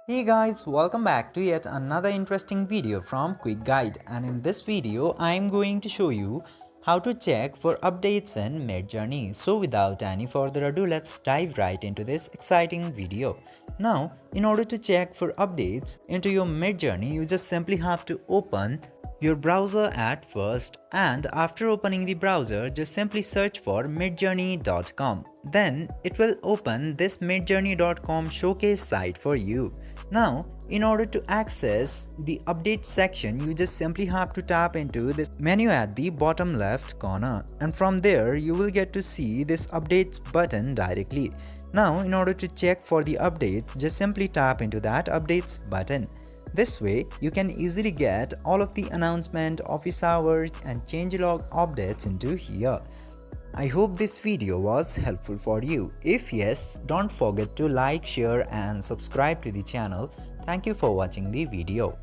Hey guys, welcome back to yet another interesting video from Quick Guide, and in this video I am going to show you how to check for updates in MidJourney. So without any further ado, let's dive right into this exciting video. Now, in order to check for updates into your MidJourney, you just simply have to open your browser at first, and after opening the browser just simply search for midjourney.com. Then it will open this midjourney.com showcase site for you. Now, in order to access the update section, you just simply have to tap into this menu at the bottom left corner, and from there you will get to see this updates button directly. Now, in order to check for the updates, just simply tap into that updates button. This way, you can easily get all of the announcement, office hours and changelog updates into here. I hope this video was helpful for you. If yes, don't forget to like, share and subscribe to the channel. Thank you for watching the video.